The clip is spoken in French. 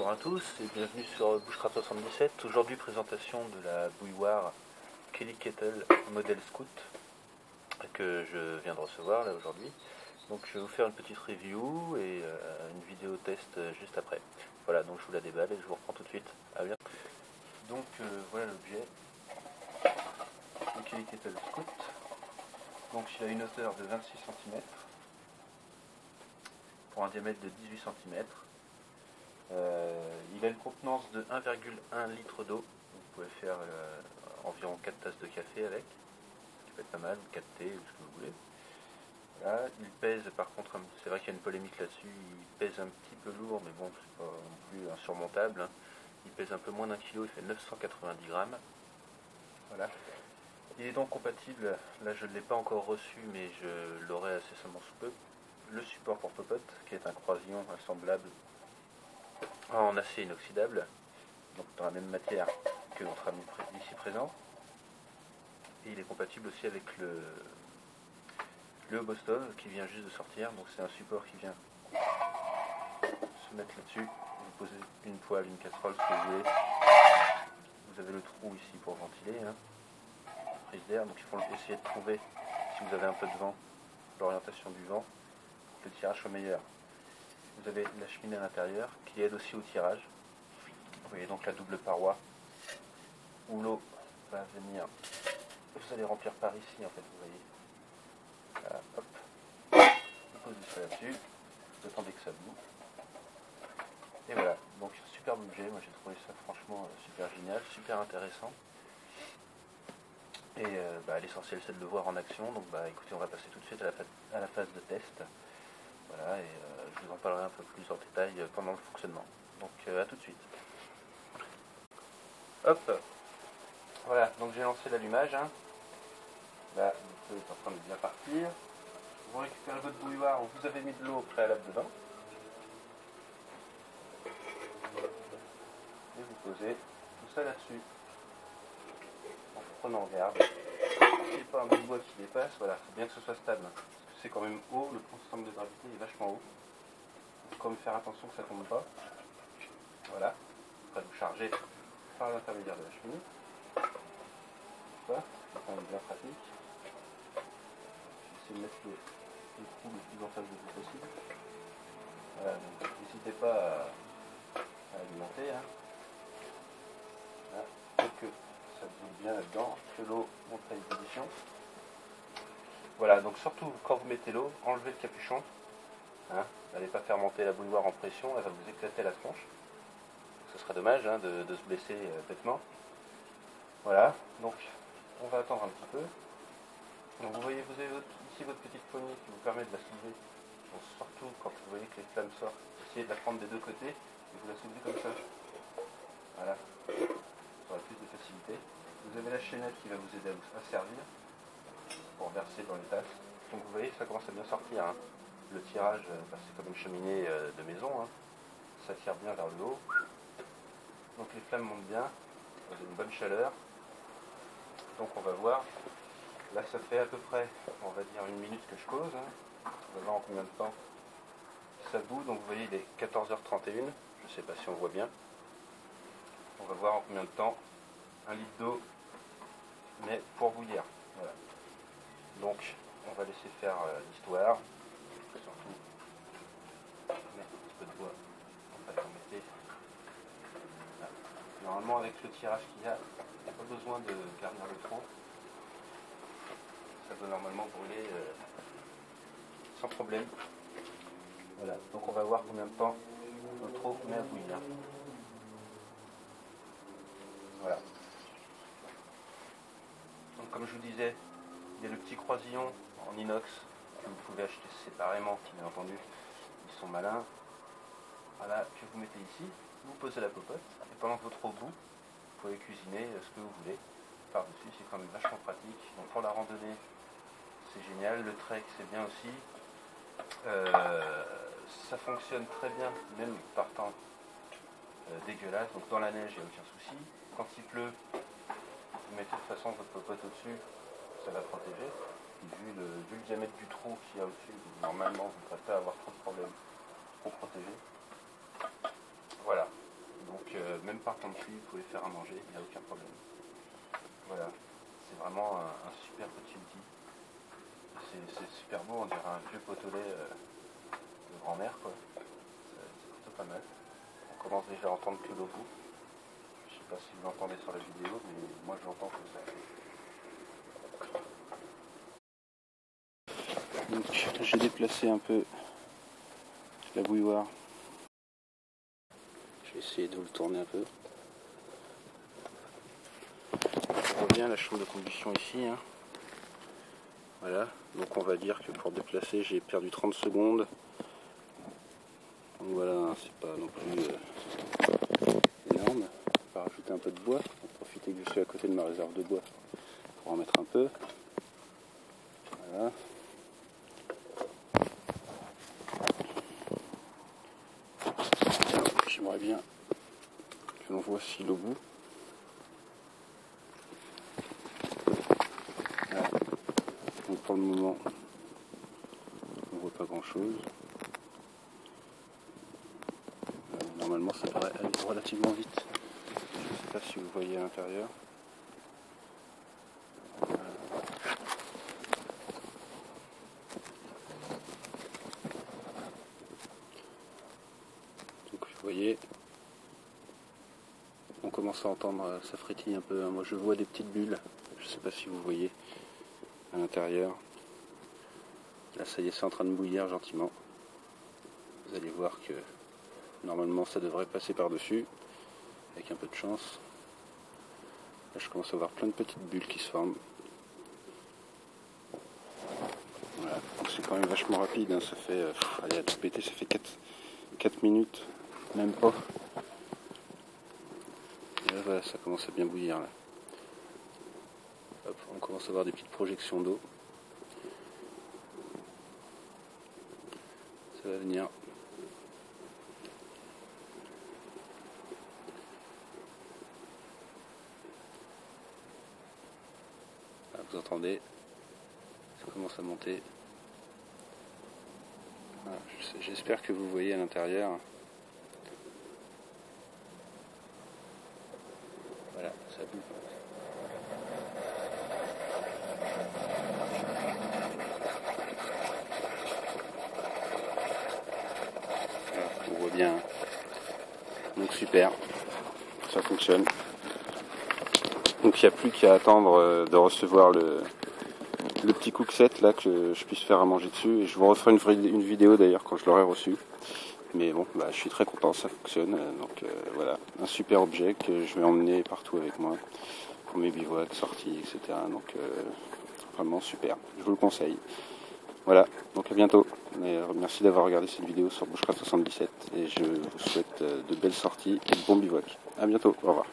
Bonjour à tous et bienvenue sur Bushcraft 77. Aujourd'hui présentation de la bouilloire Kelly Kettle modèle Scout que je viens de recevoir là aujourd'hui. Donc je vais vous faire une petite review et une vidéo test juste après. Voilà, donc je vous la déballe et je vous reprends tout de suite. À bientôt. Donc voilà l'objet, le Kelly Kettle Scout. Donc il a une hauteur de 26 cm pour un diamètre de 18 cm. Il a une contenance de 1,1 litre d'eau. Vous pouvez faire environ 4 tasses de café avec, ce qui peut être pas mal, 4 thés ou ce que vous voulez. Voilà. Il pèse, par contre, c'est vrai qu'il y a une polémique là-dessus, il pèse un petit peu lourd, mais bon, c'est pas non plus insurmontable, hein. Il pèse un peu moins d'1 kg, il fait 990 grammes. Voilà. Il est donc compatible, là je ne l'ai pas encore reçu, mais je l'aurai incessamment sous peu, le support pour popote, qui est un croisillon assemblable en acier inoxydable, donc dans la même matière que notre ami ici présent. Et il est compatible aussi avec le Bostov qui vient juste de sortir. Donc c'est un support qui vient se mettre là-dessus. Vous posez une poêle, une casserole, ce que vous voulez. Vous avez le trou ici pour ventiler, hein, prise d'air. Donc il faut essayer de trouver, si vous avez un peu de vent, l'orientation du vent, pour que le tirage soit meilleur. Vous avez la cheminée à l'intérieur qui aide aussi au tirage. Vous voyez donc la double paroi où l'eau va venir. Vous allez remplir par ici en fait, vous voyez. Là, hop. Vous posez ça là-dessus. Vous attendez que ça boue. Et voilà, donc superbe objet. Moi j'ai trouvé ça franchement super génial, super intéressant. Et l'essentiel c'est de le voir en action. Donc écoutez, on va passer tout de suite à la phase de test. Voilà, et je vous en parlerai un peu plus en détail pendant le fonctionnement. Donc à tout de suite. Hop. Voilà, donc j'ai lancé l'allumage. Hein. Là, le feu est en train de bien partir. Vous récupérez votre bouilloire où vous avez mis de l'eau préalable dedans. Et vous posez tout ça là-dessus. En prenant garde. Il n'y a pas un bout de bois qui dépasse, voilà, il faut bien que ce soit stable. Parce que c'est quand même haut, le centre de gravité est vachement haut. Il faut quand même faire attention que ça ne tombe pas. Voilà. Après vous chargez par l'intermédiaire de la cheminée. Voilà, c'est quand même bien pratique. J'essaie de mettre le trou le plus en face de vous possible. Voilà, donc n'hésitez pas à alimenter. Hein. Voilà, pour que ça bouge bien là-dedans, que l'eau monte à ébullition. Voilà, donc surtout quand vous mettez l'eau, enlevez le capuchon. Hein, n'allez pas faire monter la bouilloire en pression, elle va vous éclater la tronche. Ce serait dommage hein, de se blesser bêtement. Voilà, donc on va attendre un petit peu. Donc vous voyez, vous avez ici votre petite poignée qui vous permet de la soulever. Donc, surtout quand vous voyez que les flammes sortent, essayez de la prendre des deux côtés et vous la soulevez comme ça. Voilà, ça aura plus de facilité. Vous avez la chaînette qui va vous aider à servir pour verser dans les tasses. Donc vous voyez, ça commence à bien sortir. Hein. Le tirage, c'est comme une cheminée de maison. Hein. Ça tire bien vers le haut. Donc les flammes montent bien. Vous avez une bonne chaleur. Donc on va voir. Là ça fait à peu près, on va dire 1 minute que je cause. Hein. On va voir en combien de temps ça bout. Donc vous voyez, il est 14h31. Je ne sais pas si on voit bien. On va voir en combien de temps 1 litre d'eau, mais pour bouillir. Voilà. Donc on va laisser faire l'histoire. Surtout mettre un petit peu de bois. Enfin, en mettez. Voilà. Normalement avec le tirage qu'il y a, il n'y a pas besoin de garnir le trop. Ça doit normalement brûler sans problème. Voilà, donc on va voir combien de temps notre eau met à bouillir. Voilà. Donc comme je vous disais, il y a le petit croisillon en inox que vous pouvez acheter séparément, bien entendu. Ils sont malins. Voilà, que vous mettez ici. Vous posez la popote et pendant que votre eau bout, vous pouvez cuisiner ce que vous voulez par-dessus. C'est quand même vachement pratique. Donc pour la randonnée, c'est génial. Le trek, c'est bien aussi. Ça fonctionne très bien, même par temps dégueulasse. Donc dans la neige, il n'y a aucun souci. Quand il pleut, vous mettez de toute façon votre popote au-dessus, ça va protéger. Vu le diamètre du trou qu'il y a au-dessus, normalement vous ne devez pas avoir trop de problèmes pour protéger. Voilà. même par temps de pluie, vous pouvez faire à manger, il n'y a aucun problème. Voilà, c'est vraiment un super petit outil. C'est super beau, on dirait un vieux pot au lait de grand-mère, quoi. C'est plutôt pas mal. On commence déjà à entendre que l'eau bout. Je sais pas si vous l'entendez sur la vidéo, mais moi je l'entends comme ça. Donc j'ai déplacé un peu la bouilloire. Je vais essayer de vous le tourner un peu. On revient à la chambre de combustion ici. Hein. Voilà, donc on va dire que pour déplacer j'ai perdu 30 secondes. Donc voilà, c'est pas non plus énorme. On va rajouter un peu de bois. On va profiter que je suis à côté de ma réserve de bois pour en mettre un peu. Voilà. J'aimerais bien que l'on voit si l'eau bout. Voilà. Donc pour le moment, on voit pas grand chose. Normalement ça devrait aller relativement vite. Je ne sais pas si vous voyez à l'intérieur. Donc vous voyez, on commence à entendre, ça frétille un peu. Moi je vois des petites bulles. Je ne sais pas si vous voyez à l'intérieur. Là ça y est, c'est en train de bouillir gentiment. Vous allez voir que normalement ça devrait passer par-dessus, avec un peu de chance. Là je commence à voir plein de petites bulles qui se forment. Voilà, donc c'est quand même vachement rapide, hein. Ça fait, allez à tout péter, ça fait 4 minutes, même pas. Et là voilà, ça commence à bien bouillir là. Hop, on commence à avoir des petites projections d'eau. Ça va venir. Là, vous entendez, ça commence à monter. Voilà, j'espère que vous voyez à l'intérieur. Voilà, ça boue. Voilà, on voit bien. Donc super, ça fonctionne. Donc il n'y a plus qu'à attendre de recevoir le petit cookset là que je puisse faire à manger dessus. Et je vous referai une vidéo d'ailleurs quand je l'aurai reçu. Mais bon, bah, je suis très content, ça fonctionne. Donc voilà, un super objet que je vais emmener partout avec moi pour mes bivouacs, sorties, etc. Donc vraiment super, je vous le conseille. Voilà, donc à bientôt. Merci d'avoir regardé cette vidéo sur Bushcraft 77 et je vous souhaite de belles sorties et de bons bivouacs. À bientôt, au revoir.